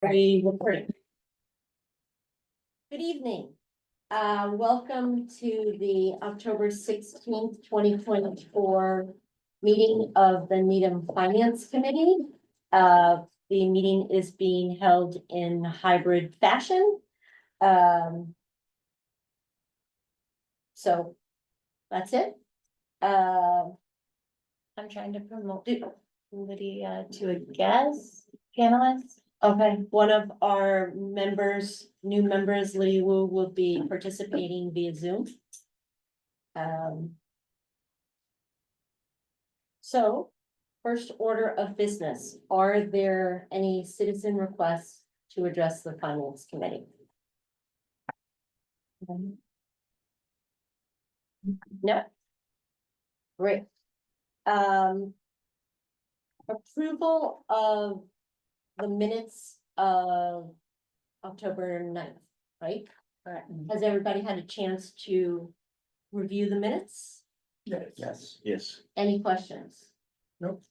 Recording. Good evening. Welcome to the October 16th, 2024 meeting of the Needham Finance Committee. The meeting is being held in hybrid fashion. So that's it. I'm trying to promote Lydia to a guest panelist. Okay, one of our members, new members, Lydia Wu, will be participating via Zoom. So, first order of business, are there any citizen requests to address the finance committee? No. Great. Approval of the minutes of October 9th, right? Correct. Has everybody had a chance to review the minutes? Yes. Yes. Any questions? Nope.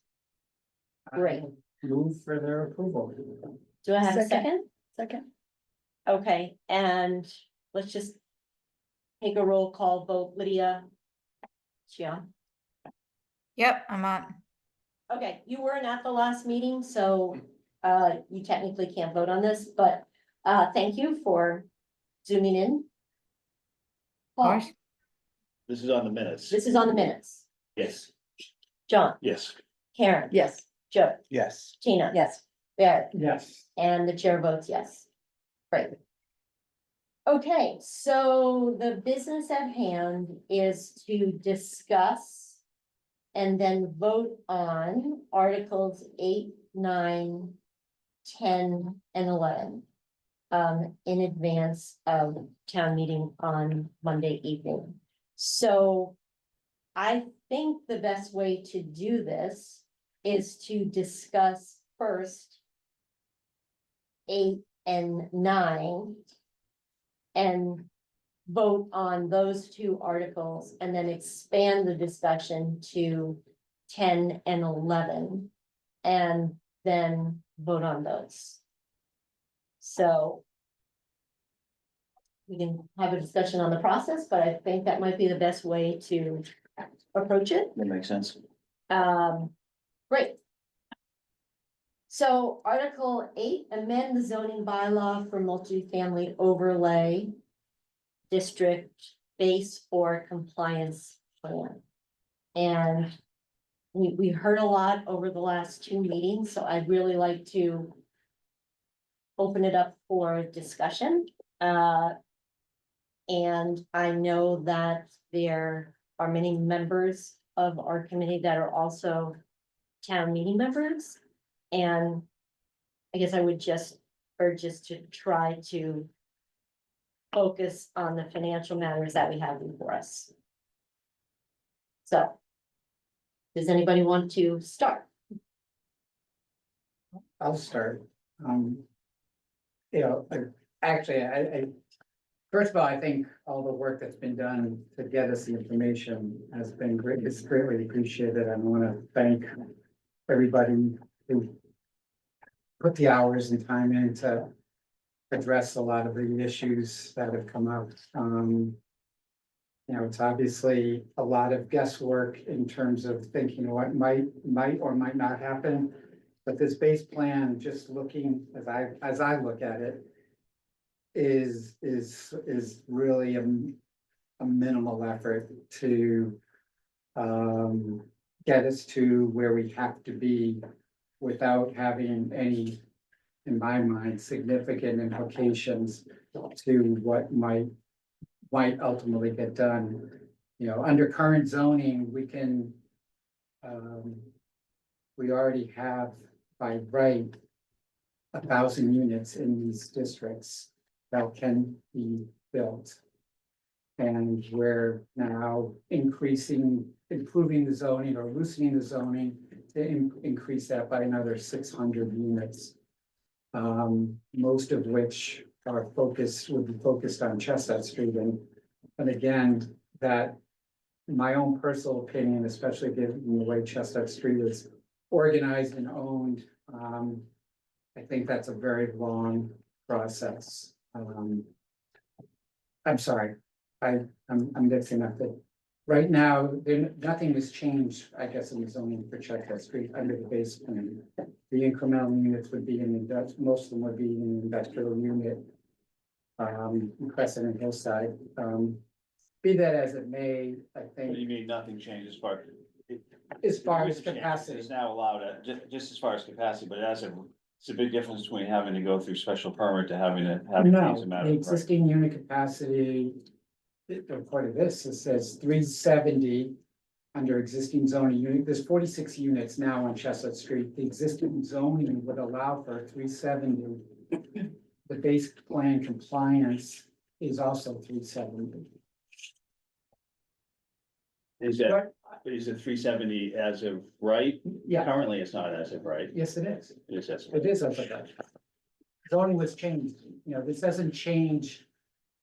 Great. Move for their approval. Do I have a Second. second? Second. Okay, and let's just take a roll call vote. Lydia? Xian? Yep, I'm on. Okay, you weren't at the last meeting, so you technically can't vote on this, but thank you for zooming in. Paul, Course. This is on the minutes. this is on the minutes. Yes, John, yes. Karen, Yes. Joe, Yes. Tina. Yes. Barrett, Yes. and the chair votes yes. Great. Okay, so the business at hand is to discuss and then vote on Articles 8, 9, 10, and 11 in advance of town meeting on Monday evening. So I think the best way to do this is to discuss first 8 and 9 and vote on those two articles and then expand the discussion to 10 and 11 and then vote on those. So we can have a discussion on the process, but I think that might be the best way to approach it. That makes sense. Great. So Article 8, amend the zoning bylaw for multifamily overlay district base or compliance plan. And we heard a lot over the last two meetings, so I'd really like to open it up for discussion. And I know that there are many members of our committee that are also town meeting members. And I guess I would just urge us to try to focus on the financial matters that we have before us. So, does anybody want to start? I'll start. I first of all, I think all the work that's been done to get us the information has been great. It's greatly appreciated. I want to thank everybody who put the hours and time in to address a lot of the issues that have come up. It's obviously a lot of guesswork in terms of thinking what might or might not happen. But this base plan, just looking as I look at it, is really a minimal effort to get us to where we have to be without having any, in my mind, significant implications to what might ultimately get done. Under current zoning, we can, we already have by right 1,000 units in these districts that can be built. And we're now improving the zoning or loosening the zoning to increase that by another 600 units. Most of which would be focused on Chestnut Street. And again, that in my own personal opinion, especially given the way Chestnut Street is organized and owned, I think that's a very long process. I'm sorry, I'm mixing up the, right now, nothing has changed, I guess, in the zoning for Chestnut Street under the base plan. The incremental units would be most of them would be in an industrial unit. Crescent and Hillside, be that as it may, I What do you think, mean, nothing changes part? as far as capacity. It's now allowed, just as far as capacity, but it's a big difference between having to go through special permit to having to have. No, things a matter the of right. existing unit capacity, according to this, it says 370 under existing zoning unit. There's 46 units now on Chestnut Street. The existing zoning would allow for 370. The base plan compliance is also 370. Is it 370 as of right? Yeah, Currently, it's not as of right. yes, it is. It is as of It is as of right. Zoning was changed, this doesn't change,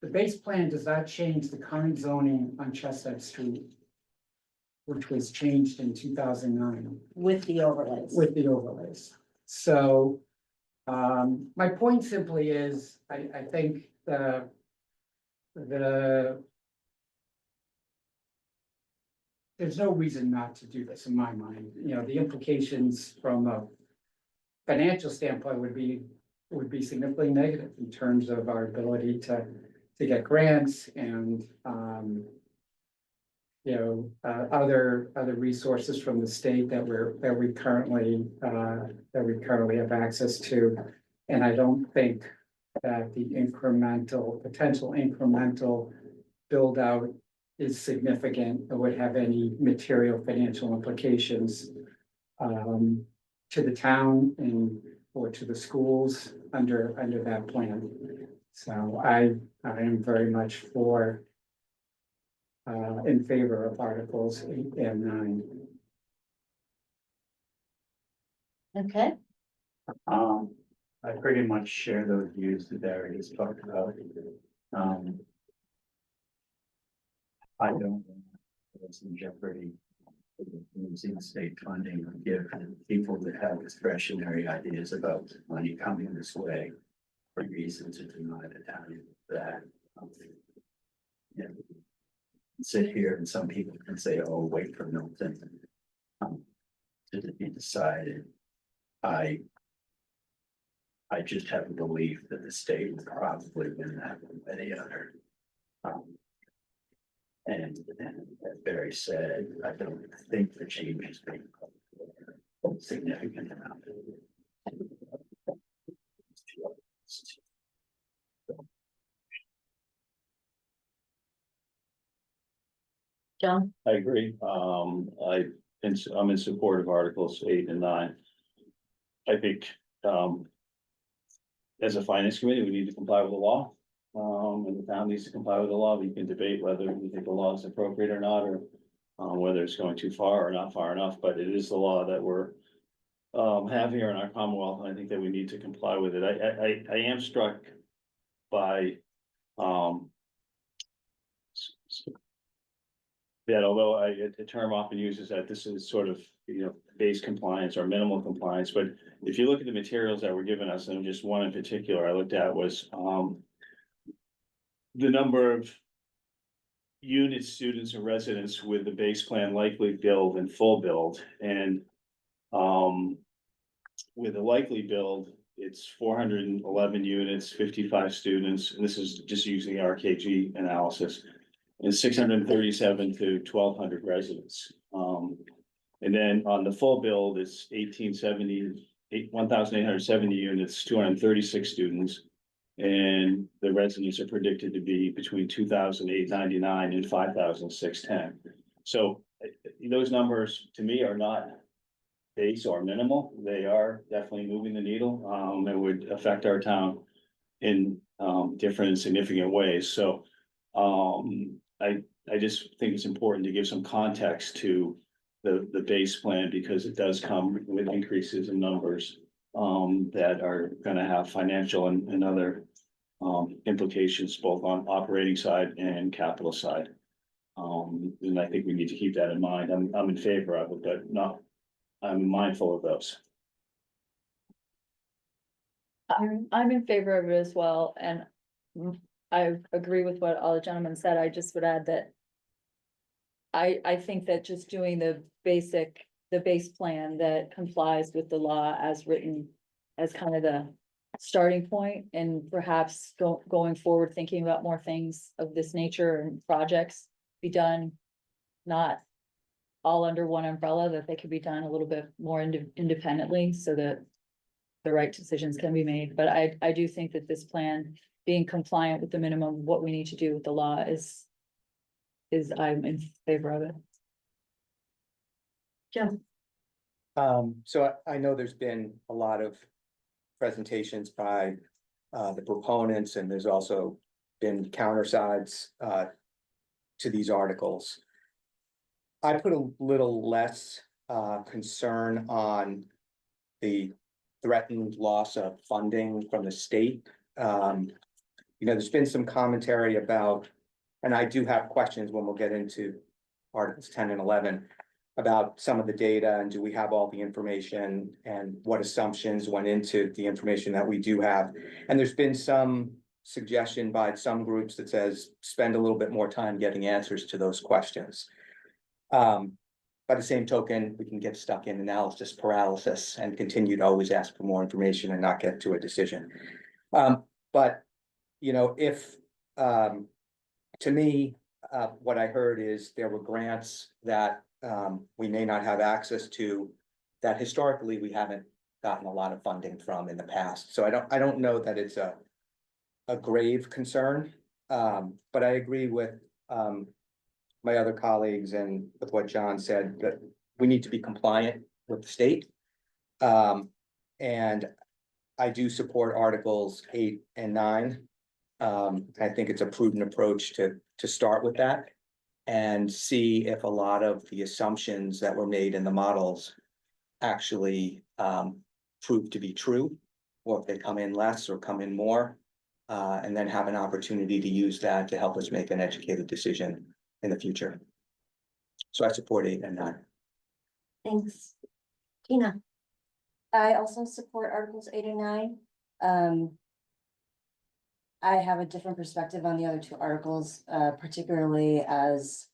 the base plan does not change the current zoning on Chestnut Street, which was changed in 2009 With the overlays. with the overlays. So, my point simply is, I think the there's no reason not to do this in my mind, the implications from a financial standpoint would be significantly negative in terms of our ability to get grants and, other resources from the state that we currently have access to. And I don't think that the potential incremental build out is significant or would have any material financial implications to the town or to the schools under that plan. So I am very much in favor of Articles 8 and 9. Okay, I pretty much share those views that Barry has talked about. I don't think it's in jeopardy. Using state funding to give people that have discretionary ideas about money coming this way for reason to deny the town that. Yeah. Sit here and some people can say, oh, wait for Milton. To be decided. I just have a belief that the state will probably win that one way or the other. And as Barry said, I don't think the change has been significant enough. John, I agree. I'm in support of Articles 8 and 9. I think, as a finance committee, we need to comply with the law. And the town needs to comply with the law. We can debate whether we think the law is appropriate or not, or whether it's going too far or not far enough, but it is the law that we're have here in our Commonwealth, and I think that we need to comply with it. I am struck by that although the term often uses that this is sort of, base compliance or minimal compliance, but if you look at the materials that were given us, and just one in particular I looked at was the number of units, students and residents with the base plan likely build and full build, and with a likely build, it's 411 units, 55 students, and this is just using the RKG analysis, and 637 to 1,200 residents. And then on the full build, it's 1,870 units, 236 students. And the residents are predicted to be between 2,899 and 5,610. So those numbers to me are not base or minimal. They are definitely moving the needle. It would affect our town in different and significant ways. So I just think it's important to give some context to the base plan, because it does come with increases in numbers that are gonna have financial and other implications both on operating side and capital side. And I think we need to keep that in mind. I'm in favor of it, but I'm mindful of those. I'm in favor of it as well, and I agree with what all the gentlemen said. I just would add that I think that just doing the base plan that complies with the law as written as kind of the starting point, and perhaps going forward, thinking about more things of this nature and projects be done, not all under one umbrella, that they could be done a little bit more independently so that the right decisions can be made. But I do think that this plan, being compliant with the minimum, of what we need to do with the law is I'm in favor of it. Joe, So I know there's been a lot of presentations by the proponents, and there's also been counter sides to these articles. I put a little less concern on the threatened loss of funding from the state. There's been some commentary about, and I do have questions when we'll get into Articles 10 and 11, about some of the data, and do we have all the information, and what assumptions went into the information that we do have. And there's been some suggestion by some groups that says, spend a little bit more time getting answers to those questions. By the same token, we can get stuck in analysis paralysis and continue to always ask for more information and not get to a decision. But, if, to me, what I heard is there were grants that we may not have access to, that historically we haven't gotten a lot of funding from in the past. So I don't know that it's a grave concern, but I agree with my other colleagues and with what John said, that we need to be compliant with the state. And I do support Articles 8 and 9. I think it's a prudent approach to start with that and see if a lot of the assumptions that were made in the models actually prove to be true, or if they come in less or come in more, and then have an opportunity to use that to help us make an educated decision in the future. So I support 8 and 9. thanks. Tina, I also support Articles 8 and 9. I have a different perspective on the other two articles, particularly as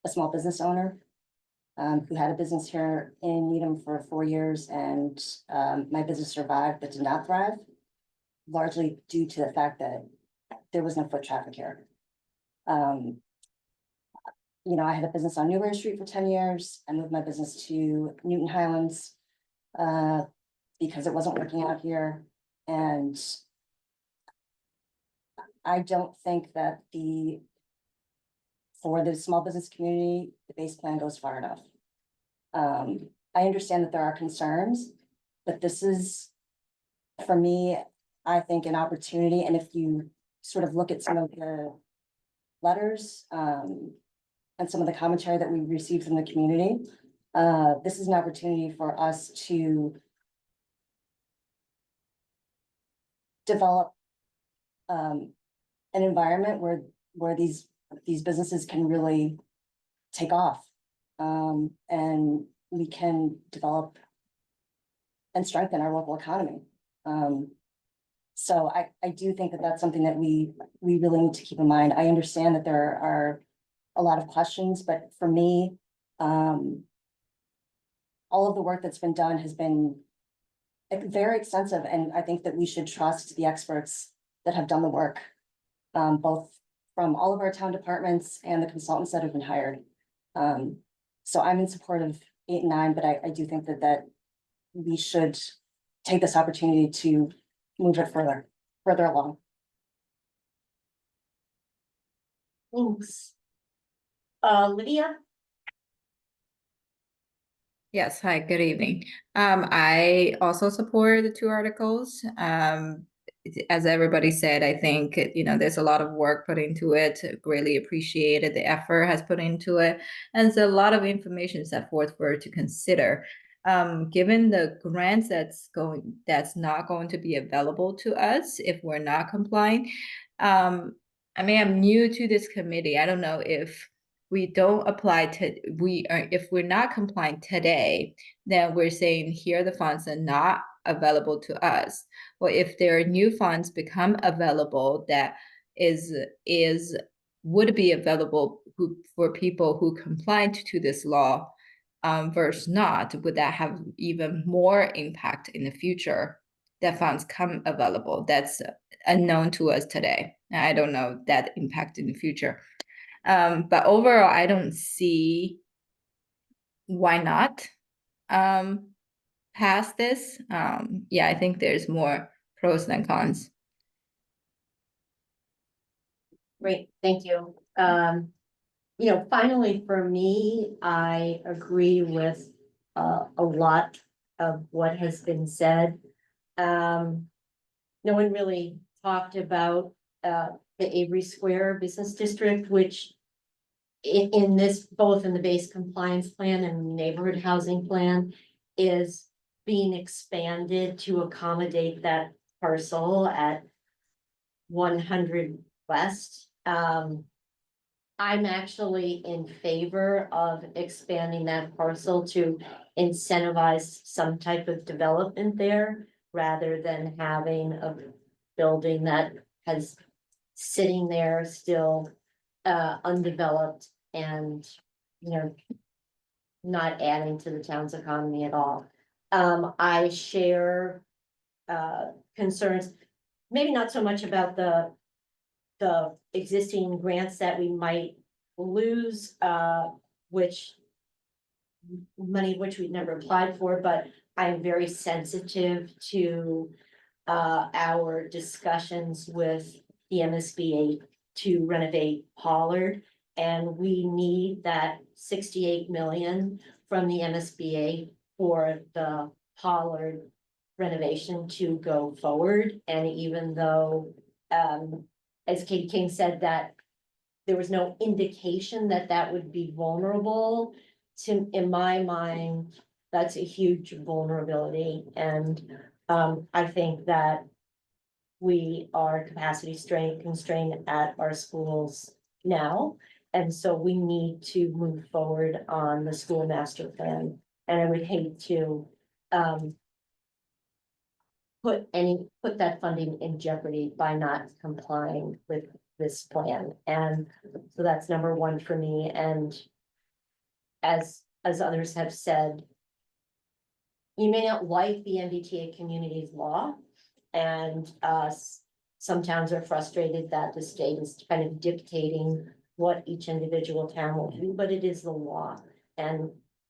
a small business owner who had a business here in Needham for 4 years, and my business survived but did not thrive, largely due to the fact that there was no foot traffic here. I had a business on Newbury Street for 10 years. I moved my business to Newton Highlands because it wasn't working out here. And I don't think that for the small business community, the base plan goes far enough. I understand that there are concerns, but this is, for me, I think, an opportunity. And if you sort of look at some of the letters and some of the commentary that we received from the community, this is an opportunity for us to develop an environment where these businesses can really take off, and we can develop and strengthen our local economy. So I do think that that's something that we really need to keep in mind. I understand that there are a lot of questions, but for me, all of the work that's been done has been very extensive, and I think that we should trust the experts that have done the work, both from all of our town departments and the consultants that have been hired. So I'm in support of 8 and 9, but I do think that we should take this opportunity to move it further along. thanks. Lydia, Yes, hi, good evening. I also support the two articles. As everybody said, I think, there's a lot of work put into it, greatly appreciated the effort has put into it. And there's a lot of information set forth for it to consider. Given the grants that's not going to be available to us if we're not complying. I'm new to this committee. I don't know if we don't apply if we're not complying today, then we're saying here are the funds and not available to us. Or if there are new funds become available that would be available for people who complied to this law versus not, would that have even more impact in the future? That funds come available, that's unknown to us today. I don't know that impact in the future. But overall, I don't see why not pass this. Yeah, I think there's more pros than cons. Great, thank you. Finally, for me, I agree with a lot of what has been said. No one really talked about the Avery Square Business District, which in this, both in the base compliance plan and neighborhood housing plan, is being expanded to accommodate that parcel at 100 West. I'm actually in favor of expanding that parcel to incentivize some type of development there, rather than having a building that has sitting there still undeveloped and, not adding to the town's economy at all. I share concerns, maybe not so much about the existing grants that we might lose, which we'd never applied for, but I'm very sensitive to our discussions with the MSBA to renovate Pollard. And we need that 68 million from the MSBA for the Pollard renovation to go forward. And even though, as Katie King said, that there was no indication that that would be vulnerable, in my mind, that's a huge vulnerability. And I think that we are capacity constrained at our schools now. And so we need to move forward on the school master plan. And I would hate to put that funding in jeopardy by not complying with this plan. And so that's number one for me. And as others have said, you may not like the MBTA community's law, and some towns are frustrated that the state is kind of dictating what each individual town will do, but it is the law, and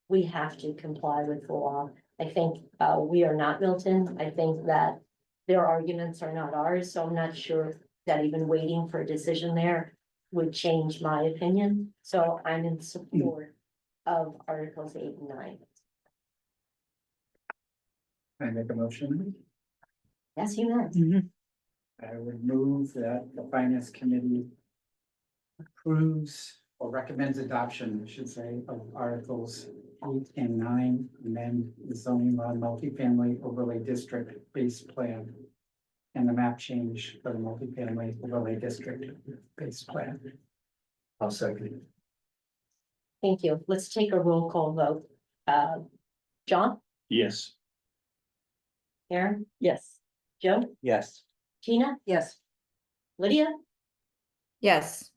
we have to comply with the law. I think we are not Milton. I think that their arguments are not ours, so I'm not sure that even waiting for a decision there would change my opinion. So I'm in support of Articles 8 and 9. Can I make a motion? Yes, you may. I would move that the finance committee approves or recommends adoption, I should say, of Articles 8 and 9, and then the zoning law multifamily overlay district base plan, and the map change for the multifamily overlay district base plan. I'll second it. Thank you. Let's take a roll call vote. John, Yes. Aaron, Yes. Joe, Yes. Tina, Yes. Lydia, Yes.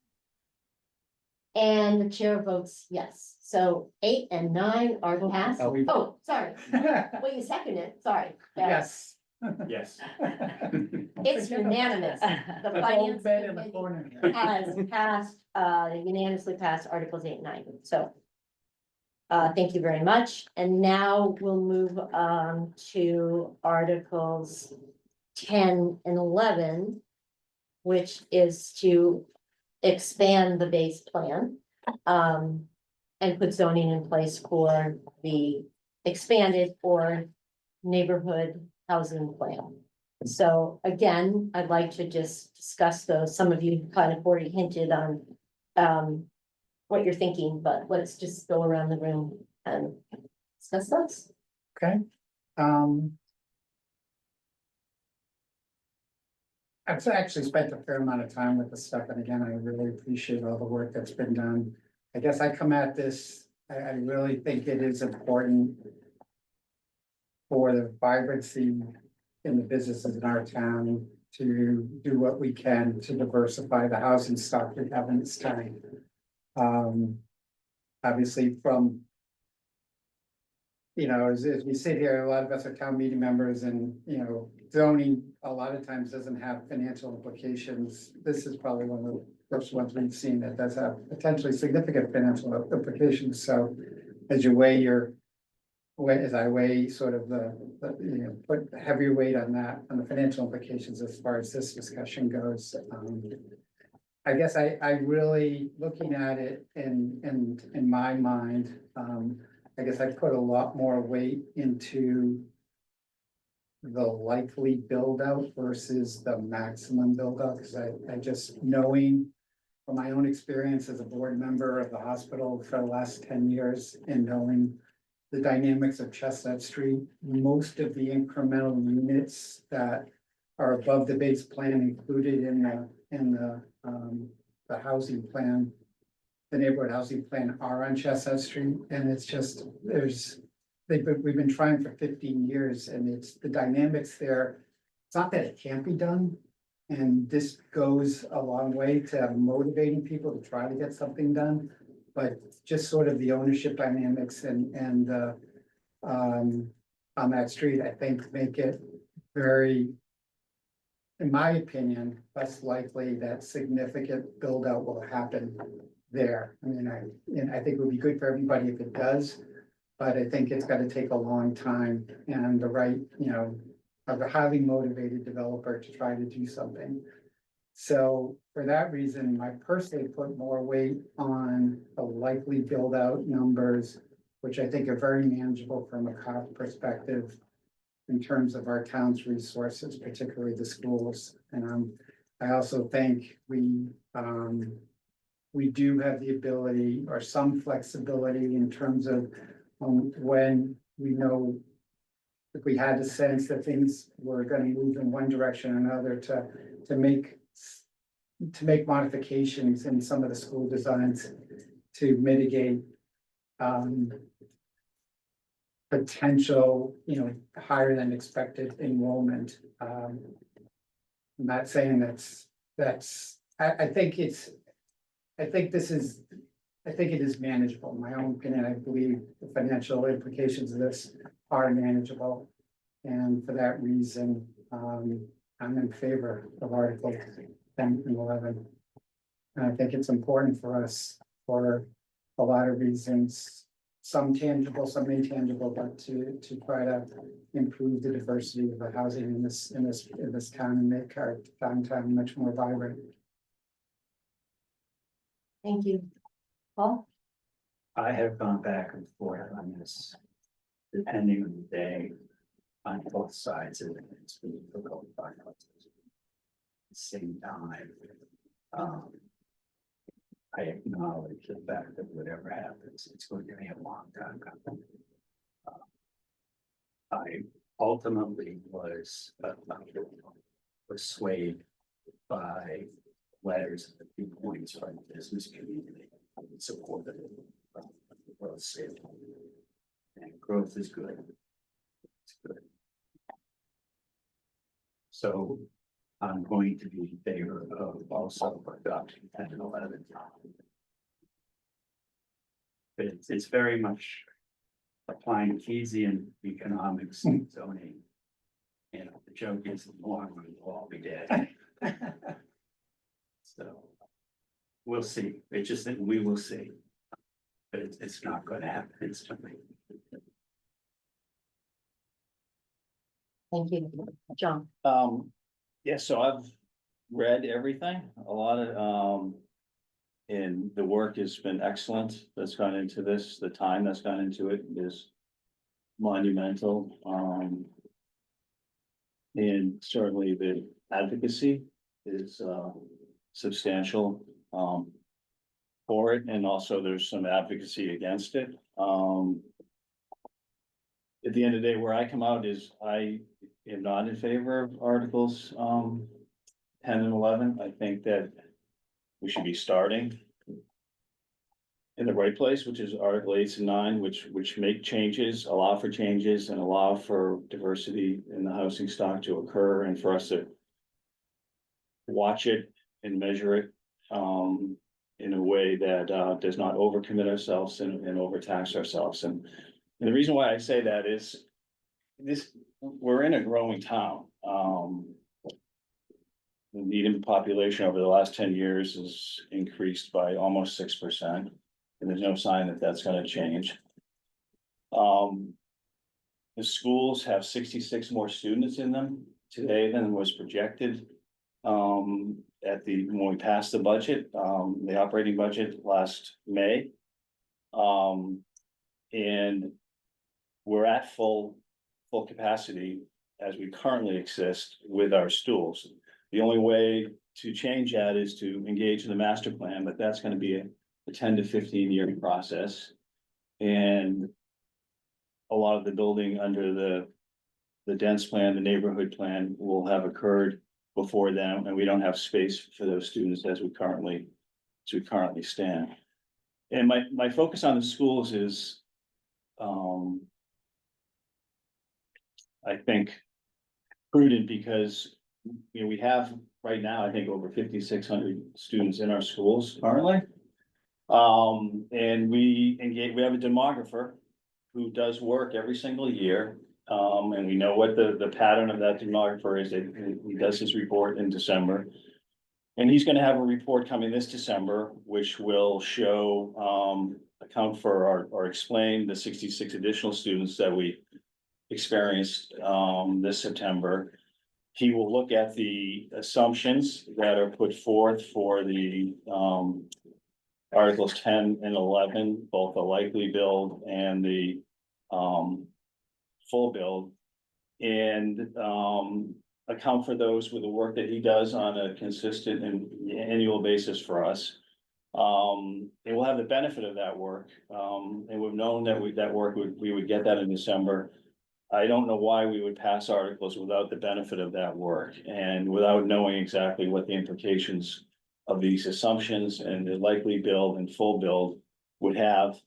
and the chair votes yes. So 8 and 9 are passed. Oh, we- Oh, sorry. Well, you seconded it. Sorry. Yes. Yes. It's unanimous. The finance Bed in the committee corner. has passed, unanimously passed Articles 8 and 9. So thank you very much. And now we'll move to Articles 10 and 11, which is to expand the base plan and put zoning in place for the expanded or neighborhood housing plan. So again, I'd like to just discuss those. Some of you kind of already hinted on what you're thinking, but let's just go around the room and discuss those. Okay. I've actually spent a fair amount of time with this stuff, and again, I really appreciate all the work that's been done. I guess I come at this, I really think it is important for the vibrancy in the businesses in our town to do what we can to diversify the housing stock we have in this town. Obviously from, you know, as we sit here, a lot of us are town meeting members and, you know, zoning a lot of times doesn't have financial implications. This is probably one of the first ones we've seen that does have potentially significant financial implications. So as you weigh as I weigh sort of you know, put heavier weight on that, on the financial implications as far as this discussion goes. I guess I really, looking at it in my mind, I guess I put a lot more weight into the likely build out versus the maximum build out, because I just knowing from my own experience as a board member of the hospital for the last 10 years and knowing the dynamics of Chestnut Street, most of the incremental units that are above the base plan included in the housing plan, the neighborhood housing plan are on Chestnut Street, and it's just, we've been trying for 15 years, and it's the dynamics there. It's not that it can't be done, and this goes a long way to motivating people to try to get something done, but just sort of the ownership dynamics and on that street, I think make it very, in my opinion, less likely that significant build out will happen there. I mean, I think it would be good for everybody if it does, but I think it's gonna take a long time and the right, you know, of a highly motivated developer to try to do something. So for that reason, I personally put more weight on the likely build out numbers, which I think are very manageable from a cost perspective in terms of our town's resources, particularly the schools. And I also think we do have the ability or some flexibility in terms of when we know if we had the sense that things were gonna move in one direction or another to make modifications in some of the school designs to mitigate potential, you know, higher than expected enrollment. I'm not saying I think it is manageable. In my own opinion, I believe the financial implications of this are manageable. And for that reason, I'm in favor of Article 10 and 11. And I think it's important for us for a lot of reasons, some tangible, some intangible, but to try to improve the diversity of the housing in this town and make our downtown much more vibrant. Thank you. Paul? I have gone back and forth on this, depending on the day, on both sides of it. It's been difficult to find out. At the same time, I acknowledge the fact that whatever happens, it's going to be a long time coming. I ultimately was swayed by letters and viewpoints from the business community that supported it. Growth sale. And growth is good. It's good. So I'm going to be in favor of also adopting 10 and 11. But it's very much applying Keynesian economics and zoning. You know, the joke is the long run will all be dead. So we'll see. It's just that we will see. But it's not going to happen instantly. Thank you. John? Yeah, so I've read everything, a lot of, and the work has been excellent that's gone into this, the time that's gone into it is monumental, and certainly the advocacy is, substantial, for it, and also there's some advocacy against it. At the end of the day, where I come out is I am not in favor of Articles 10 and 11. I think that we should be starting in the right place, which is Article 8 and 9, which make changes, allow for changes and allow for diversity in the housing stock to occur and for us to watch it and measure it, in a way that, does not overcommit ourselves and overtax ourselves. And the reason why I say that is we're in a growing town. The median population over the last 10 years has increased by almost 6%. And there's no sign that that's gonna change. The schools have 66 more students in them today than was projected. When we passed the budget, the operating budget last May. And we're at full capacity as we currently exist with our schools. The only way to change that is to engage in the master plan, but that's gonna be a 10 to 15 year process. And a lot of the building under the dense plan, the neighborhood plan will have occurred before them, and we don't have space for those students as we currently stand. And my focus on the schools is, I think prudent because, we have right now, I think over 5,600 students in our schools currently. And we have a demographer who does work every single year. And we know what the pattern of that demographer is. He does his report in December. And he's gonna have a report coming this December, which will show, account for or explain the 66 additional students that we experienced, this September. He will look at the assumptions that are put forth for the, Articles 10 and 11, both the likely build and the, full build. And, account for those with the work that he does on a consistent and annual basis for us. And we'll have the benefit of that work. And we've known that we would get that in December. I don't know why we would pass articles without the benefit of that work and without knowing exactly what the implications of these assumptions and the likely build and full build would have,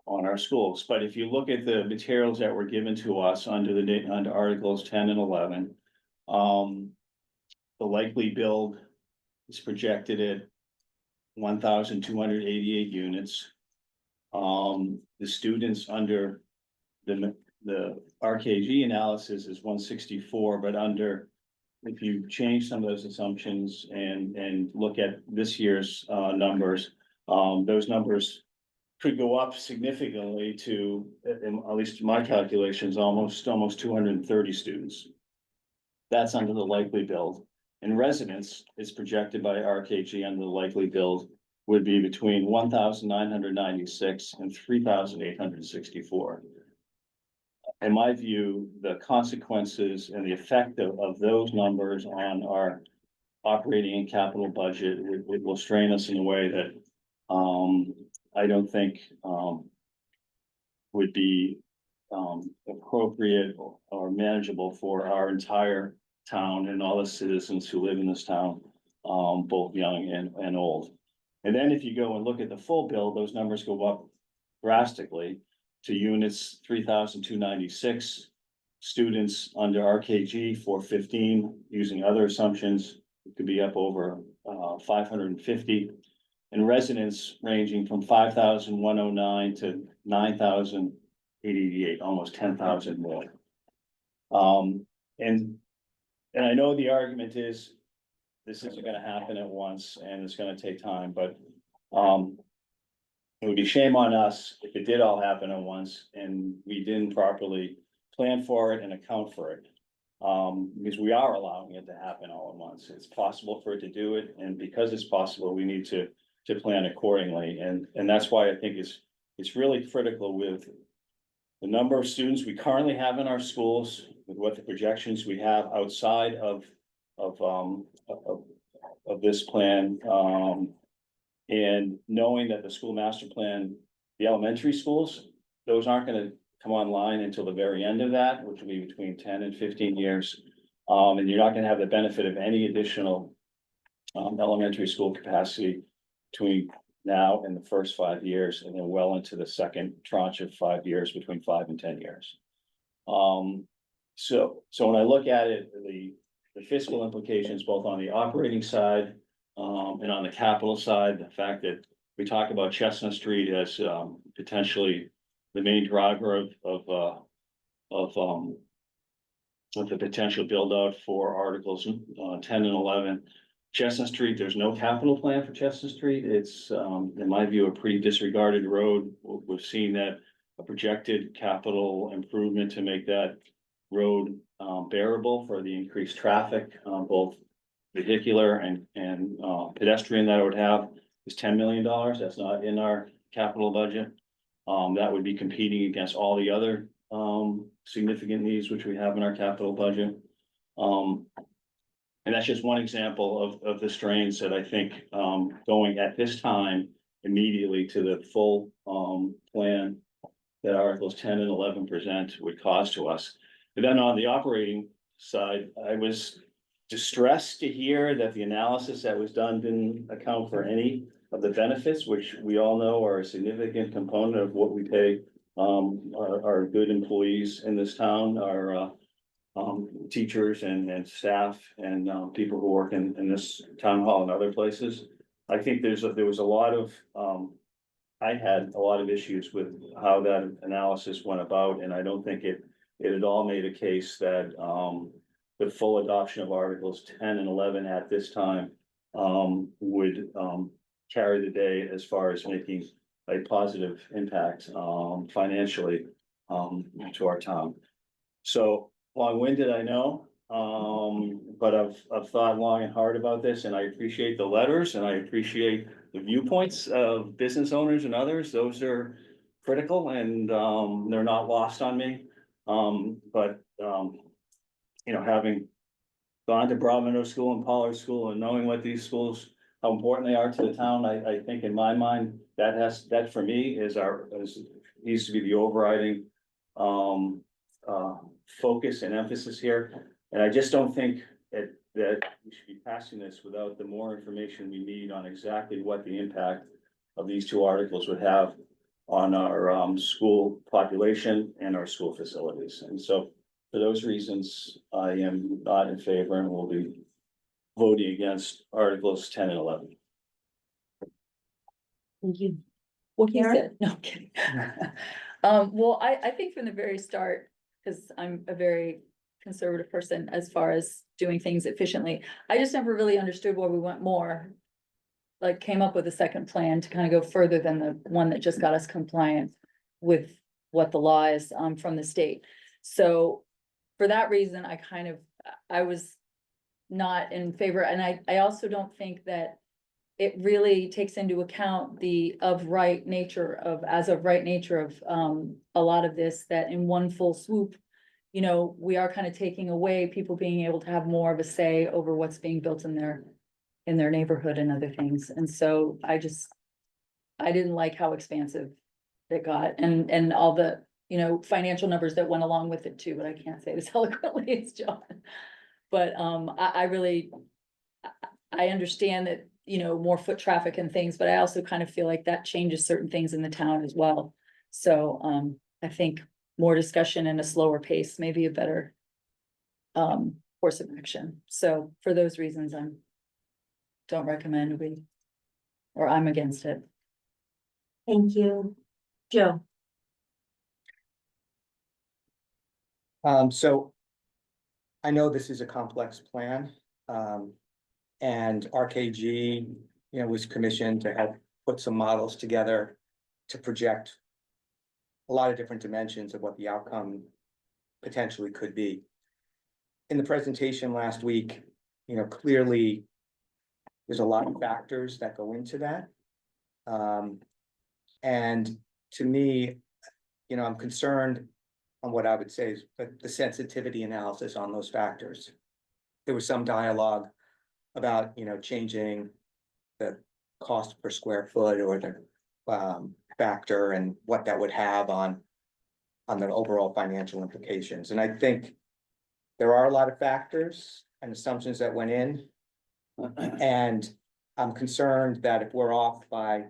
on our schools. But if you look at the materials that were given to us under Articles 10 and 11, the likely build is projected at 1,288 units. The students under the RKG analysis is 164, but if you change some of those assumptions and look at this year's numbers, those numbers could go up significantly to, at least my calculations, almost 230 students. That's under the likely build. And residents is projected by RKG under the likely build would be between 1,996 and 3,864. In my view, the consequences and the effect of those numbers on our operating and capital budget, it will strain us in a way that, I don't think, would be, appropriate or manageable for our entire town and all the citizens who live in this town, both young and old. And then if you go and look at the full bill, those numbers go up drastically to units 3,296, students under RKG 415, using other assumptions, it could be up over 550. And residents ranging from 5,109 to 9,088, almost 10,000 more. And I know the argument is this isn't gonna happen at once and it's gonna take time, but it would be shame on us if it did all happen at once and we didn't properly plan for it and account for it. Because we are allowing it to happen all at once. It's possible for it to do it, and because it's possible, we need to plan accordingly. And that's why I think it's really critical with the number of students we currently have in our schools, with what the projections we have outside of this plan. And knowing that the school master plan, the elementary schools, those aren't gonna come online until the very end of that, which will be between 10 and 15 years. And you're not gonna have the benefit of any additional elementary school capacity between now in the first 5 years, and then well into the second tranche of 5 years, between 5 and 10 years. So when I look at it, the fiscal implications, both on the operating side, and on the capital side, the fact that we talk about Chestnut Street as, potentially the main driver of the potential build out for Articles 10 and 11. Chestnut Street, there's no capital plan for Chestnut Street. It's, in my view, a pretty disregarded road. We've seen that a projected capital improvement to make that road bearable for the increased traffic, both vehicular and pedestrian that it would have is $10 million. That's not in our capital budget. That would be competing against all the other significant needs which we have in our capital budget. And that's just one example of the strains that I think going at this time immediately to the full plan that Articles 10 and 11 present would cause to us. And then on the operating side, I was distressed to hear that the analysis that was done didn't account for any of the benefits, which we all know are a significant component of what we pay our good employees in this town, our teachers and staff and people who work in this town hall and other places. I think there was a lot of I had a lot of issues with how that analysis went about, and I don't think it at all made a case that the full adoption of Articles 10 and 11 at this time would carry the day as far as making a positive impact financially to our town. So long-winded, I know, but I've thought long and hard about this, and I appreciate the letters and I appreciate the viewpoints of business owners and others. Those are critical and they're not lost on me. But you know, having gone to Broadmeadow School and Pollard School and knowing what these schools, how important they are to the town, I think in my mind, that for me needs to be the overriding focus and emphasis here. And I just don't think that we should be passing this without the more information we need on exactly what the impact of these two articles would have on our school population and our school facilities. And so for those reasons, I am not in favor and will be voting against Articles 10 and 11. Thank you. What he Karen? said, no, I'm kidding. Well, I think from the very start, because I'm a very conservative person as far as doing things efficiently, I just never really understood where we went more. Like came up with a second plan to kind of go further than the one that just got us compliant with what the law is from the state. So for that reason, I was not in favor, and I also don't think that it really takes into account the as of right nature of a lot of this, that in one full swoop, you know, we are kind of taking away people being able to have more of a say over what's being built in their neighborhood and other things. And so I didn't like how expansive it got and all the, you know, financial numbers that went along with it too, but I can't say this eloquently as John. But I understand that, you know, more foot traffic and things, but I also kind of feel like that changes certain things in the town as well. So I think more discussion and a slower pace may be a better course of action. So for those reasons, don't recommend I'm against it. Thank you. Joe? So I know this is a complex plan. And RKG, you know, was commissioned to help put some models together to project a lot of different dimensions of what the outcome potentially could be. In the presentation last week, you know, clearly there's a lot of factors that go into that. And to me, you know, I'm concerned on what I would say is the sensitivity analysis on those factors. There was some dialogue about, you know, changing the cost per square foot or the factor and what that would have on the overall financial implications. And I think there are a lot of factors and assumptions that went in. And I'm concerned that if we're off by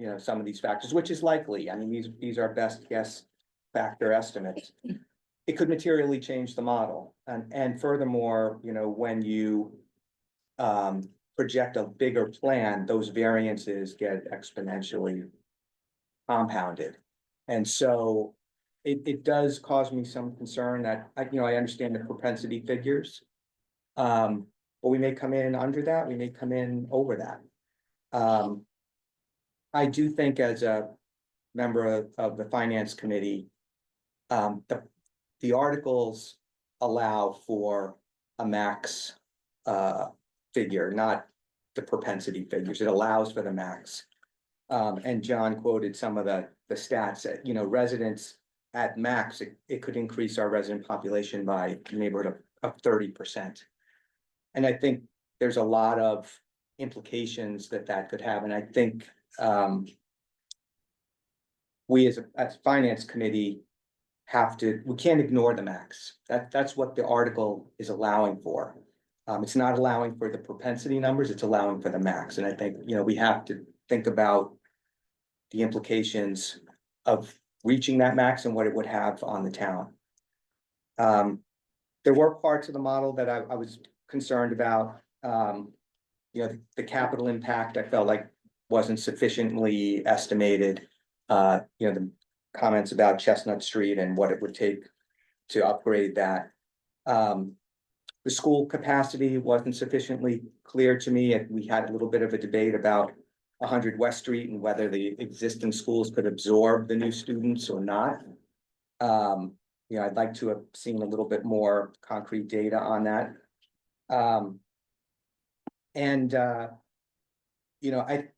you know, some of these factors, which is likely. I mean, these are best guess factor estimates. It could materially change the model. And furthermore, you know, when you project a bigger plan, those variances get exponentially compounded. And so it does cause me some concern that, I understand the propensity figures. But we may come in under that, we may come in over that. I do think as a member of the finance committee, the articles allow for a max figure, not the propensity figures. It allows for the max. And John quoted some of the stats that, residents at max, it could increase our resident population by a neighborhood of 30%. And I think there's a lot of implications that could have, and I think we as finance committee we can't ignore the max. That's what the article is allowing for. It's not allowing for the propensity numbers, it's allowing for the max. And I think, we have to think about the implications of reaching that max and what it would have on the town. There were parts of the model that I was concerned about. The capital impact I felt like wasn't sufficiently estimated. The comments about Chestnut Street and what it would take to upgrade that. The school capacity wasn't sufficiently clear to me, and we had a little bit of a debate about 100 West Street and whether the existing schools could absorb the new students or not. I'd like to have seen a little bit more concrete data on that.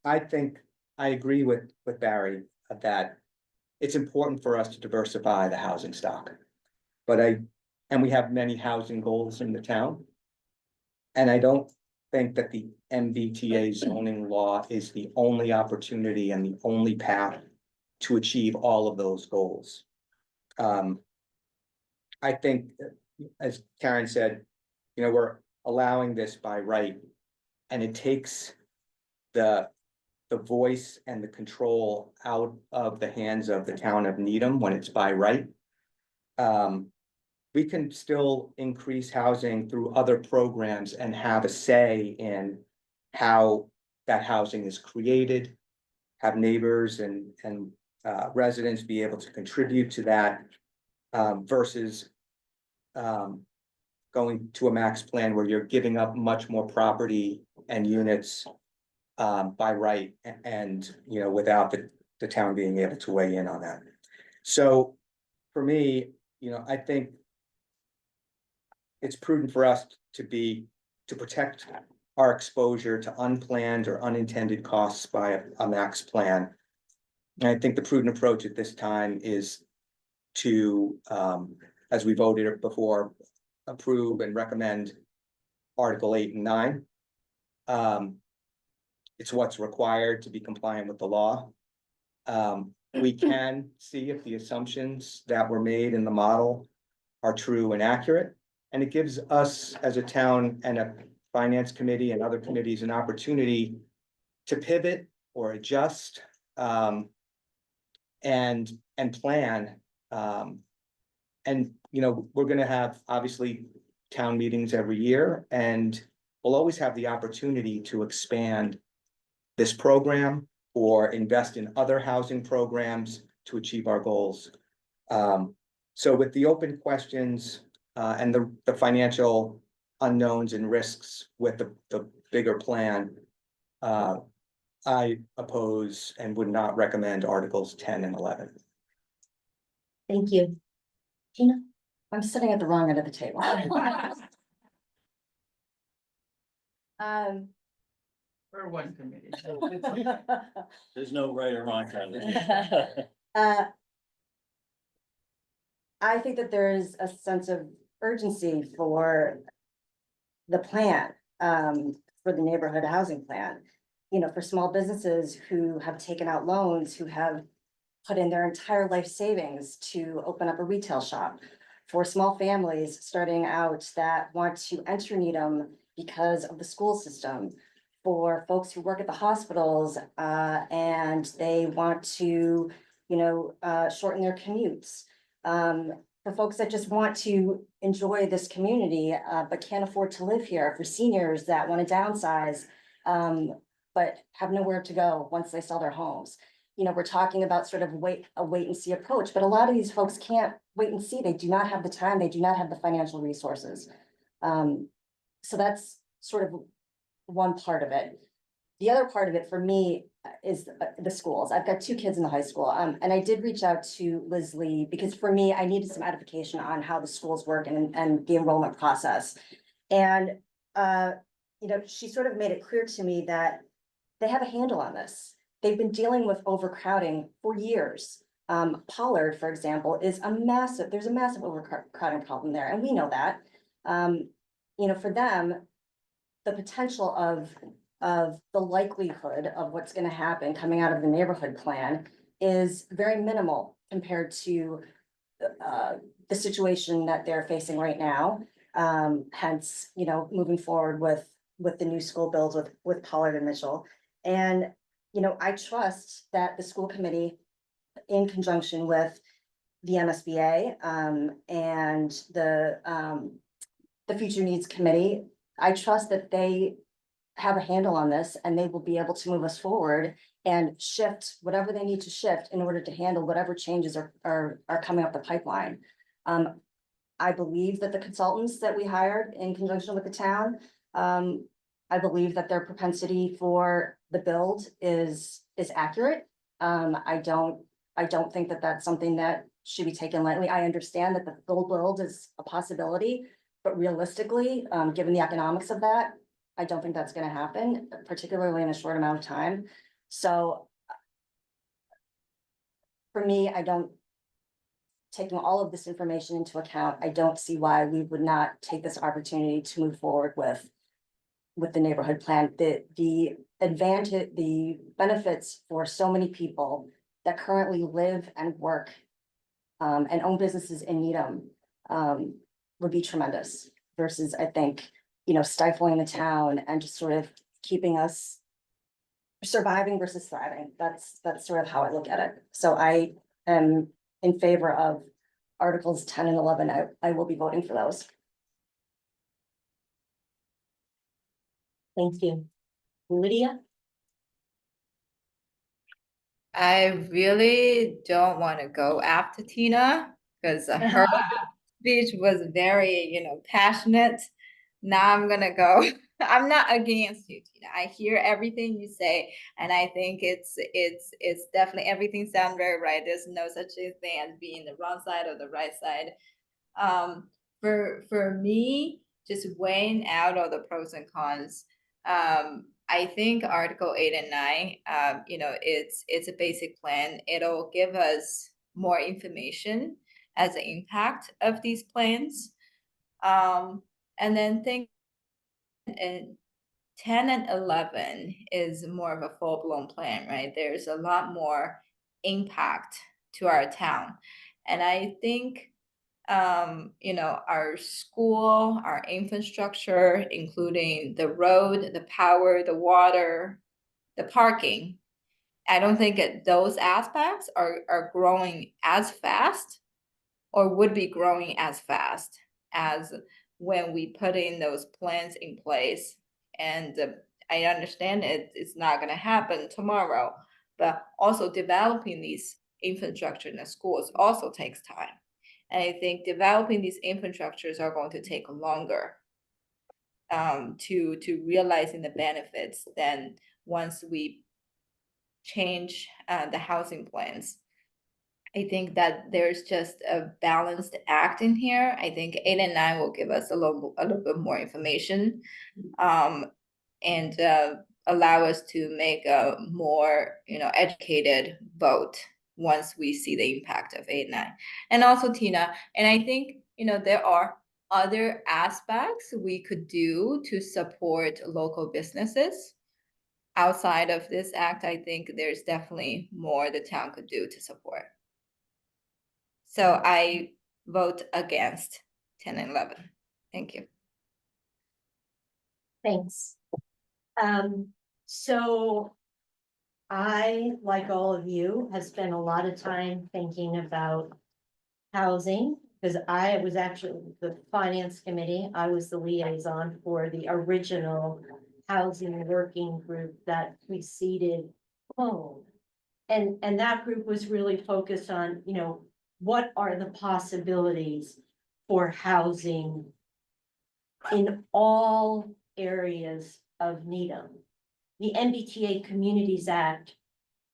I think I agree with Barry that it's important for us to diversify the housing stock. And we have many housing goals in the town. And I don't think that the MBTA zoning law is the only opportunity and the only path to achieve all of those goals. I think, as Karen said, we're allowing this by right, and it takes the voice and the control out of the hands of the town of Needham when it's by right. We can still increase housing through other programs and have a say in how that housing is created, have neighbors and residents be able to contribute to that, versus going to a max plan where you're giving up much more property and units by right and, without the town being able to weigh in on that. So for me, I think it's prudent for us to protect our exposure to unplanned or unintended costs by a max plan. And I think the prudent approach at this time is to, as we voted before, approve and recommend Article 8 and 9. It's what's required to be compliant with the law. We can see if the assumptions that were made in the model are true and accurate. And it gives us as a town and a finance committee and other committees an opportunity to pivot or adjust and plan. We're going to have obviously town meetings every year, and we'll always have the opportunity to expand this program or invest in other housing programs to achieve our goals. So with the open questions and the financial unknowns and risks with the bigger plan, I oppose and would not recommend Articles 10 and 11. Thank you. Tina? I'm sitting at the wrong end of the table. For one committee. There's no right or wrong kind of. I think that there is a sense of urgency for the plan, for the neighborhood housing plan. For small businesses who have taken out loans, who have put in their entire life savings to open up a retail shop. For small families starting out that want to enter Needham because of the school system. for folks who work at the hospitals, and they want to, shorten their commutes. For folks that just want to enjoy this community, but can't afford to live here, for seniors that want to downsize, but have nowhere to go once they sell their homes. We're talking about sort of a wait and see approach, but a lot of these folks can't wait and see. They do not have the time, they do not have the financial resources. So that's sort of one part of it. The other part of it for me is the schools. I've got 2 kids in the high school, and I did reach out to Liz Lee because for me, I needed some edification on how the schools work and the enrollment process. And, she sort of made it clear to me that they have a handle on this. They've been dealing with overcrowding for years. Pollard, for example, there's a massive overcrowding problem there, and we know that. For them, the potential of the likelihood of what's gonna happen coming out of the neighborhood plan is very minimal compared to the situation that they're facing right now. Hence, moving forward with the new school builds with Pollard and Mitchell. And, I trust that the school committee, in conjunction with the MSBA, and the Future Needs Committee, I trust that they have a handle on this and they will be able to move us forward and shift whatever they need to shift in order to handle whatever changes are coming up the pipeline. I believe that the consultants that we hired in conjunction with the town, I believe that their propensity for the build is accurate. I don't think that that's something that should be taken lightly. I understand that the full build is a possibility, but realistically, given the economics of that, I don't think that's gonna happen, particularly in a short amount of time. So for me, taking all of this information into account, I don't see why we would not take this opportunity to move forward with the neighborhood plan. The advantage, the benefits for so many people that currently live and work and own businesses in Needham would be tremendous versus, I think, stifling the town and just sort of keeping us surviving versus thriving. That's sort of how I look at it. So I am in favor of Articles 10 and 11. I will be voting for those. Thank you. Lydia? I really don't want to go after Tina because her speech was very, passionate. Now I'm gonna go. I'm not against you, Tina. I hear everything you say, and I think it's definitely everything sounds very right. There's no such thing as being the wrong side or the right side. For me, just weighing out all the pros and cons, I think Article 8 and 9, it's a basic plan. It'll give us more information as the impact of these plans. And then think and 10 and 11 is more of a full-blown plan, right? There's a lot more impact to our town. And I think our school, our infrastructure, including the road, the power, the water, the parking, I don't think those aspects are growing as fast or would be growing as fast as when we put in those plans in place. And I understand it's not going to happen tomorrow, but also developing these infrastructure in the schools also takes time. And I think developing these infrastructures are going to take longer to realizing the benefits than once we change the housing plans. I think that there's just a balanced act in here. I think 8 and 9 will give us a little bit more information and allow us to make a more educated vote once we see the impact of 8 and 9. And also Tina, and I think there are other aspects we could do to support local businesses. Outside of this act, I think there's definitely more the town could do to support. So I vote against 10 and 11. Thank you. Thanks. So I, like all of you, have spent a lot of time thinking about housing, because I was actually the finance committee, I was the liaison for the original housing working group that preceded home. And that group was really focused on, you know, what are the possibilities for housing in all areas of Needham. The MBTA Communities Act,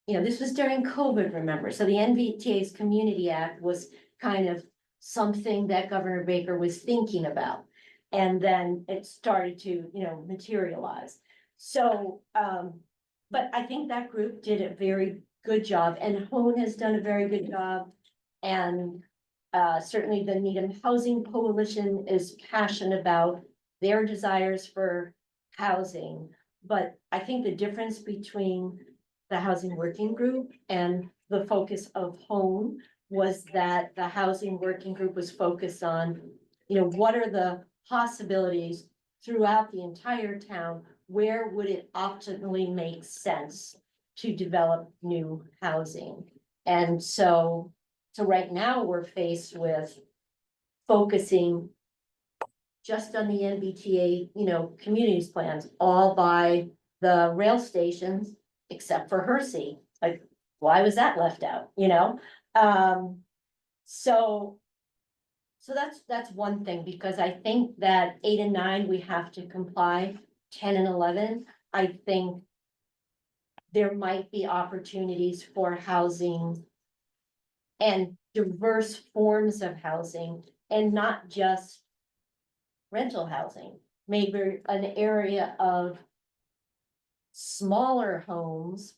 you know, this was during COVID, remember, so the MBTA's Community Act was kind of something that Governor Baker was thinking about. And then it started to, you know, materialize. So, but I think that group did a very good job, and Hone has done a very good job. And certainly the Needham Housing Coalition is passionate about their desires for housing. But I think the difference between the Housing Working Group and the focus of Home was that the Housing Working Group was focused on, you know, what are the possibilities throughout the entire town? Where would it optimally make sense to develop new housing? And so right now we're faced with focusing just on the MBTA, you know, communities plans, all by the rail stations, except for Hersey. Like, why was that left out, you know? So that's one thing, because I think that 8 and 9, we have to comply. 10 and 11, I think there might be opportunities for housing and diverse forms of housing, and not just rental housing, maybe an area of smaller homes,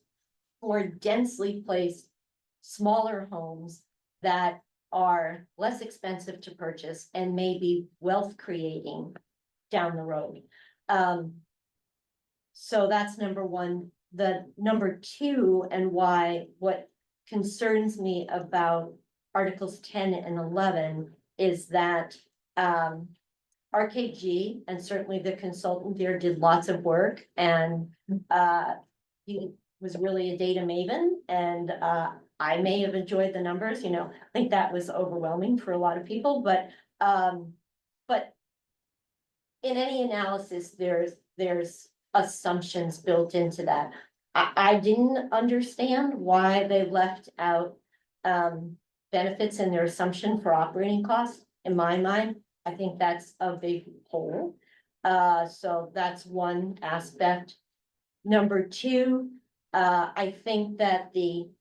more densely placed, smaller homes that are less expensive to purchase and maybe wealth creating down the road. So that's number one. The number two, and why what concerns me about Articles 10 and 11 is that RKG, and certainly the consultant there, did lots of work, and he was really a data maven, and I may have enjoyed the numbers, you know, I think that was overwhelming for a lot of people, but in any analysis, there's assumptions built into that. I didn't understand why they left out benefits in their assumption for operating costs. In my mind, I think that's a big hole. So that's one aspect. Number two, I think that the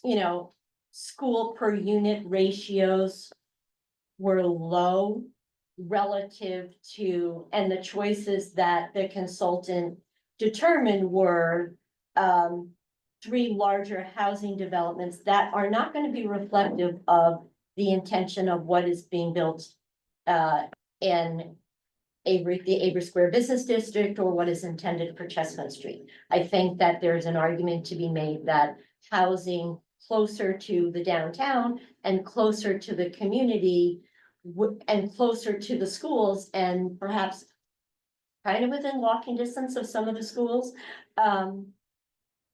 you know, school per unit ratios were low relative to, and the choices that the consultant determined were 3 larger housing developments that are not going to be reflective of the intention of what is being built in the Avery Square Business District, or what is intended for Chestnut Street. I think that there's an argument to be made that housing closer to the downtown and closer to the community and closer to the schools, and perhaps kind of within walking distance of some of the schools,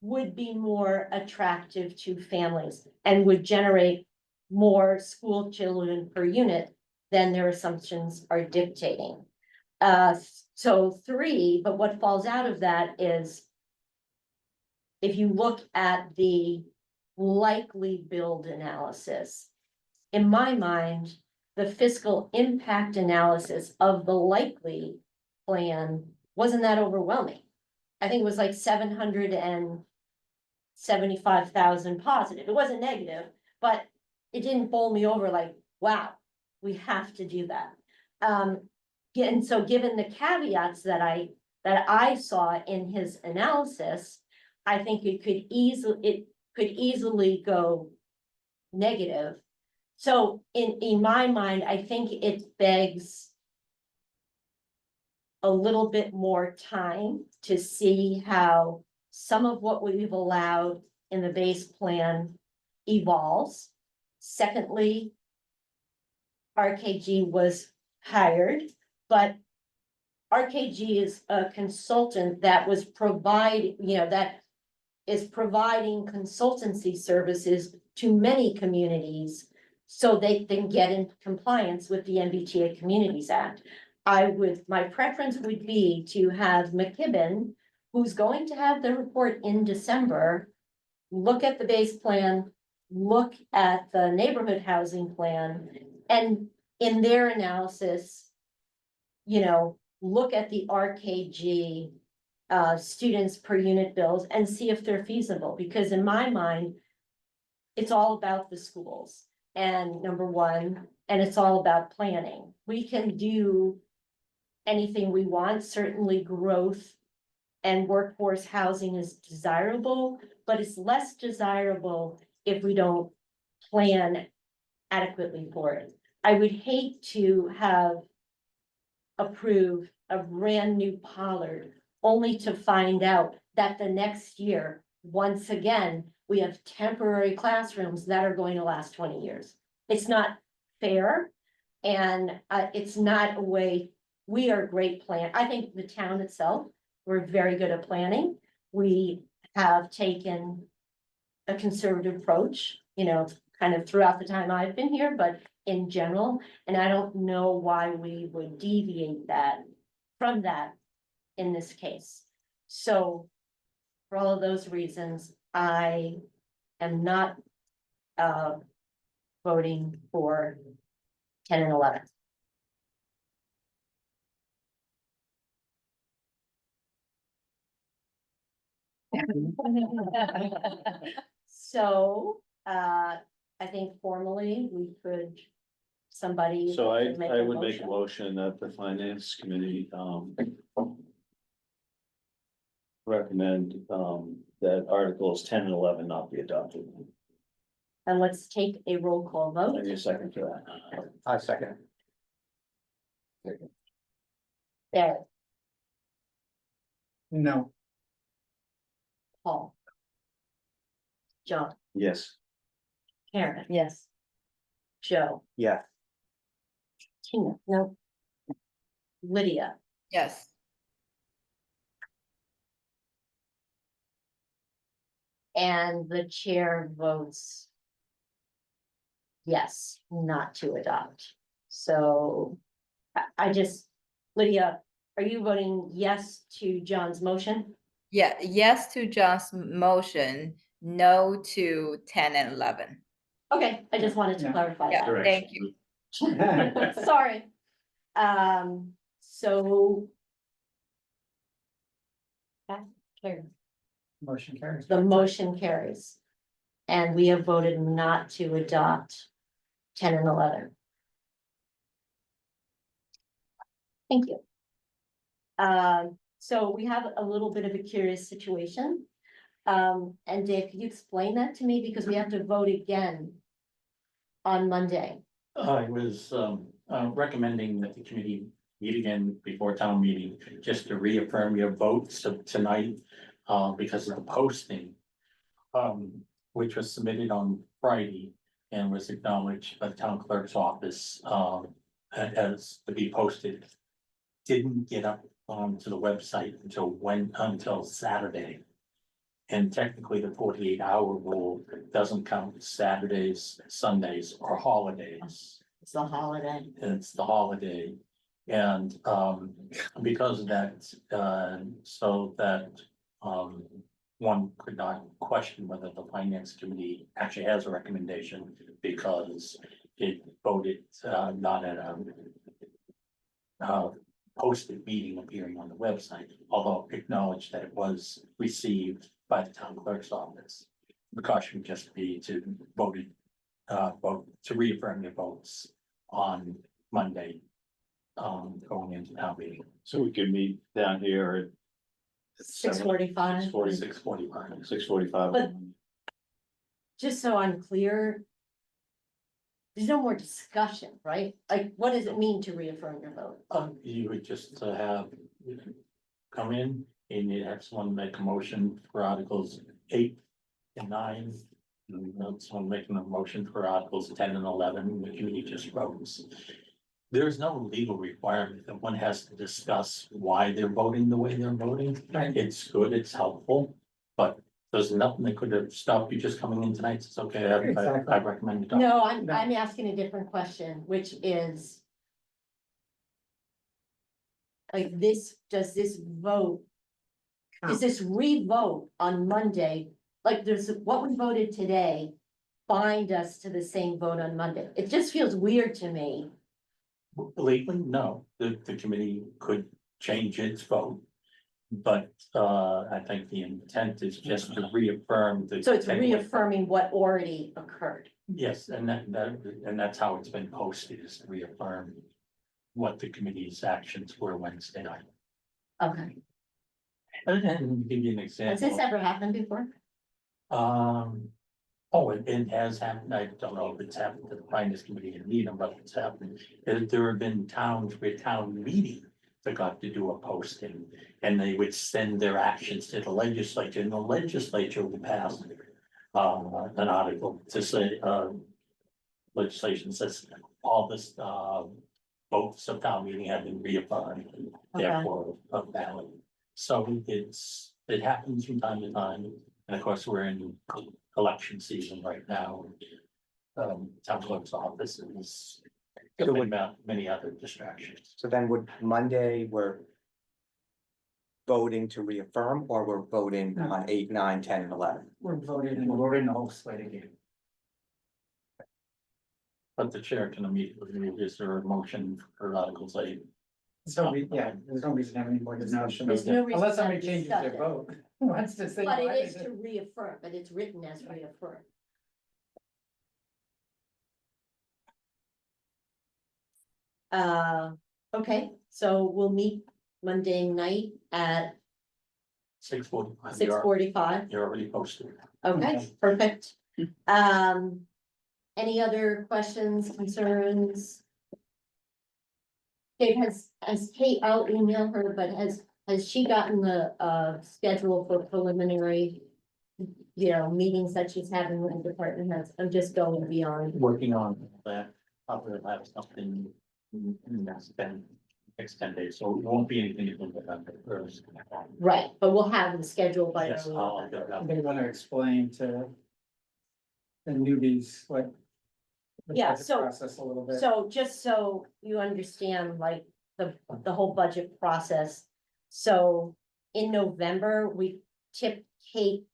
would be more attractive to families and would generate more school children per unit than their assumptions are dictating. So 3, but what falls out of that is, if you look at the likely build analysis, in my mind, the fiscal impact analysis of the likely plan wasn't that overwhelming. I think it was like 775,000 positive. It wasn't negative, but it didn't bowl me over like, wow, we have to do that. And so given the caveats that I saw in his analysis, I think it could easily go negative. So in my mind, I think it begs a little bit more time to see how some of what we've allowed in the base plan evolves. Secondly, RKG was hired, but RKG is a consultant that was that is providing consultancy services to many communities so they can get in compliance with the MBTA Communities Act. My preference would be to have McKibben, who's going to have the report in December, look at the base plan, look at the neighborhood housing plan, and in their analysis, look at the RKG students per unit bills and see if they're feasible, because in my mind, it's all about the schools and number one, and it's all about planning. We can do anything we want, certainly growth and workforce housing is desirable, but it's less desirable if we don't plan adequately for it. I would hate to have approved a brand new Pollard only to find out that the next year, once again, we have temporary classrooms that are going to last 20 years. It's not fair. And it's not a way, we are great plan. I think the town itself, we're very good at planning. We have taken a conservative approach, kind of throughout the time I've been here, but in general, and I don't know why we would deviate from that in this case. So for all of those reasons, I am not voting for 10 and 11. So, I think formally we could, somebody. So I could a would make a motion. motion that the finance committee, recommend, that articles 10 and 11 not be adopted. And let's take a roll call I vote. need a second for that. I second. There, No, Paul. John, Yes. Karen, Yes. Joe, Yeah, Tina, no. Lydia, Yes. and the chair votes yes, not to adopt. So Lydia, are you voting yes to John's motion? Yeah, yes to John's motion, no to 10 and 11. Okay, I just wanted to Yeah. clarify Yeah, that. thank you. Sorry. So. Okay, carry. motion carries. The motion carries. And we have voted not to adopt 10 and 11. Thank you. So we have a little bit of a curious situation. And Dave, can you explain that to me? Because we have to vote again on Monday. I was recommending that the committee meet again before town meeting, just to reaffirm your votes of tonight, because of the posting. Which was submitted on Friday and was acknowledged by the town clerk's office, as to be posted. Didn't get up onto the website until Saturday. And technically, the 48-hour rule doesn't count Saturdays, Sundays, or holidays. It's a holiday. It's the holiday. And because of that, so that one could not question whether the finance committee actually has a recommendation, because it voted not at a posted meeting appearing on the website, although acknowledged that it was received by the town clerk's office. The caution would just be to vote to reaffirm your votes on Monday, going into town meeting. So we could meet down here at 6:45. 6:45. 6:45. But- Just so I'm clear. There's no more discussion, right? Like, what does it mean to reaffirm your vote? You would just have, come in and you have someone make a motion for articles 8 and 9. And someone making a motion for articles 10 and 11, the committee just votes. There's no legal requirement that one has to discuss why they're voting the way they're voting. Right. It's good, it's helpful, but there's nothing that could have stopped you just coming in tonight. It's okay, Exactly. I recommend you. talk. No, I'm No. asking a different question, which is. Like this, does this vote? Is this re-vote on Monday? Like there's what we voted today. Bind us to the same vote on Monday. It just feels weird to me. Legally, no, the committee could change its vote. But I think the intent is just to reaffirm the. So it's reaffirming what already occurred. Yes, and that's how it's been posted, is to reaffirm what the committee's actions were Wednesday night. Okay. And give you an Has example. this ever happened before? Oh, it has happened. I don't know if it's happened to the finance committee in Needham, but it's happened. There have been towns where town meeting forgot to do a posting. And they would send their actions to the legislature, and the legislature would pass an article to say, legislation says all this, votes of town meeting have been reaffirmed, therefore a valid. So it happens from time to time, and of course, we're in election season right now. Town clerk's office is, many other distractions. So then would Monday, we're voting to reaffirm, or we're voting No. on 8, 9, 10, and 11? We're voting the whole slate again. But the chair can immediately move, is there a motion for Articles 8? There's no reason to have any more discussion. There's no reason Unless to somebody changes their discuss it. vote. Wants to say. But why it is they to did- reaffirm, but it's written as reaffirm. Okay, so we'll meet Monday night at 6:45. 6:45. You're already posted. Okay, perfect. Any other questions, concerns? Kate has Kate, I'll email her, but has she gotten the schedule for preliminary? Meetings that she's having with the department heads? I'm just going beyond. Working on that, probably have something in the next 10 days, so it won't be anything until November first. Right, but we'll have the schedule by Yes, early I'll November. get that. They want to explain to the newbies what. the Yeah, budget so- Process a little bit. So just so you understand, like, the whole budget process. So in November, Kate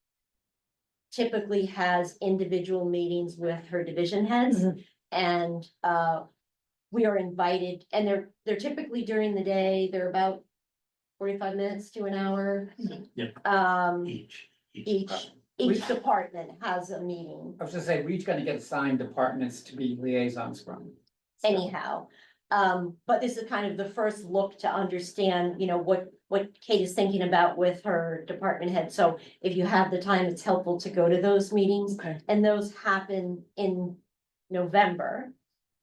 typically has individual meetings with her division heads. And we are invited, and they're typically during the day, they're about 45 minutes to an hour. Yeah. Each. Each department has a meeting. I was just saying, we're each gonna get assigned departments to be liaisons from. So- Anyhow, but this is kind of the first look to understand, what Kate is thinking about with her department head. So if you have the time, it's helpful to go to those meetings. Okay. And those happen in November.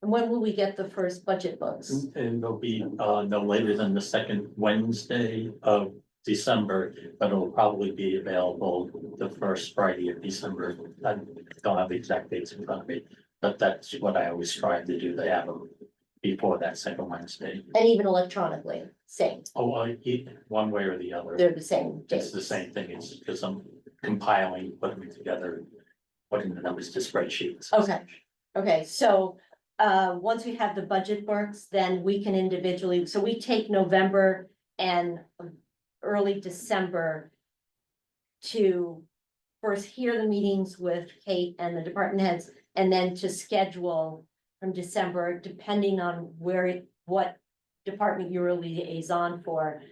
And when will we get the first budget books? And it'll be no later than the second Wednesday of December, but it'll probably be available the first Friday of December. I don't have the exact dates in front of me, but that's what I always try to do. They have them before that second Wednesday. And even electronically, same, Oh, one way or the other. they're the same It's dates. the same thing. It's because I'm compiling, putting it together, putting the numbers to spreadsheets. Okay, so, once we have the budget books, then we can individually, so we take November and early December to first hear the meetings with Kate and the department heads, and then to schedule from December, depending on what department you're a liaison for,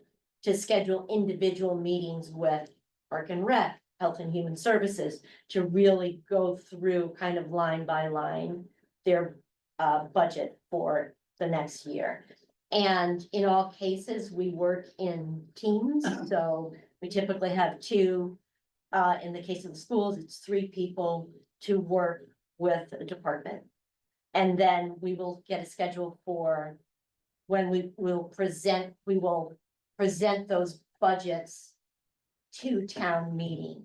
to schedule individual meetings with Park and Rec, Health and Human Services, to really go through kind of line by line their budget for the next year. And in all cases, we work in teams, so we typically have two. In the case of the schools, it's 3 people to work with a department. And then we will get a schedule for when we will present those budgets to town meeting.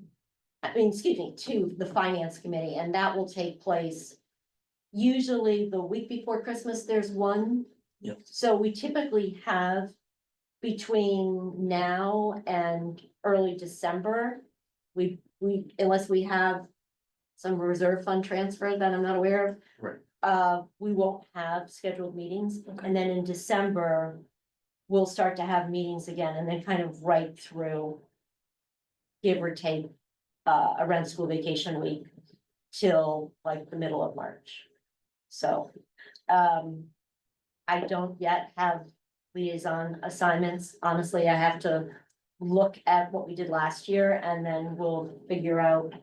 To the finance committee, and that will take place usually the week before Christmas. There's one, Yep. So we typically have between now and early December. We, unless we have some reserve fund transfer that I'm not aware of. Right. We won't have scheduled meetings, Okay. and then in December, we'll start to have meetings again, and then kind of right through, give or take, around school vacation week till like the middle of March. So, I don't yet have liaison assignments. Honestly, I have to look at what we did last year, and then we'll figure out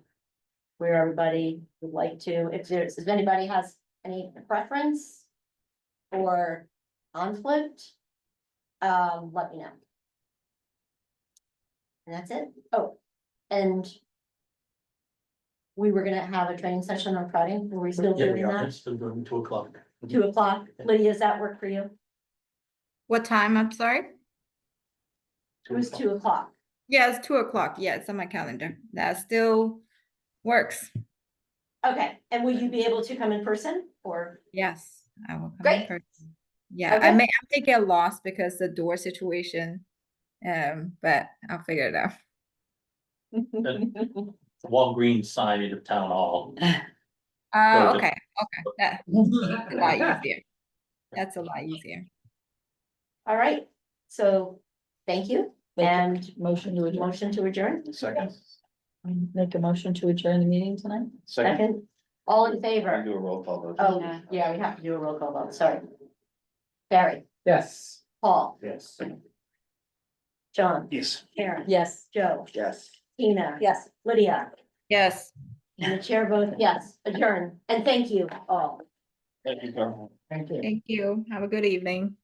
where everybody would like to, if anybody has any preference or conflict, let me know. And that's it. Oh, and we were gonna have a training session on Friday. Were we still Yeah, doing we are, that? it's still doing 2:00. 2 o'clock. Lydia, does that work for you? What time? I'm sorry? It was 2 o'clock. Yeah, it's 2 o'clock. Yeah, it's on my calendar. That still works. Okay, and will you be able to come in person or? Yes, I will come in Great. person. Yeah, I Okay. may get lost because the door situation. But I'll figure it out. Walgreens side of town hall. Okay, that's a lot easier. That's a lot easier. All right, so thank you and Motion to adjourn. motion to adjourn. Second. Make a motion to adjourn the meeting tonight? Second, all in I favor? do a roll call vote. Oh, yeah, we have to do a roll call vote, sorry. Barry, Yes. Paul, Yes. John, Yes. Karen. Yes. Joe, Yes. Tina. Yes. Lydia, Yes. and the chair votes yes, adjourn, and thank you all. Thank you, Carol. Thank you. Thank you. Have a good evening.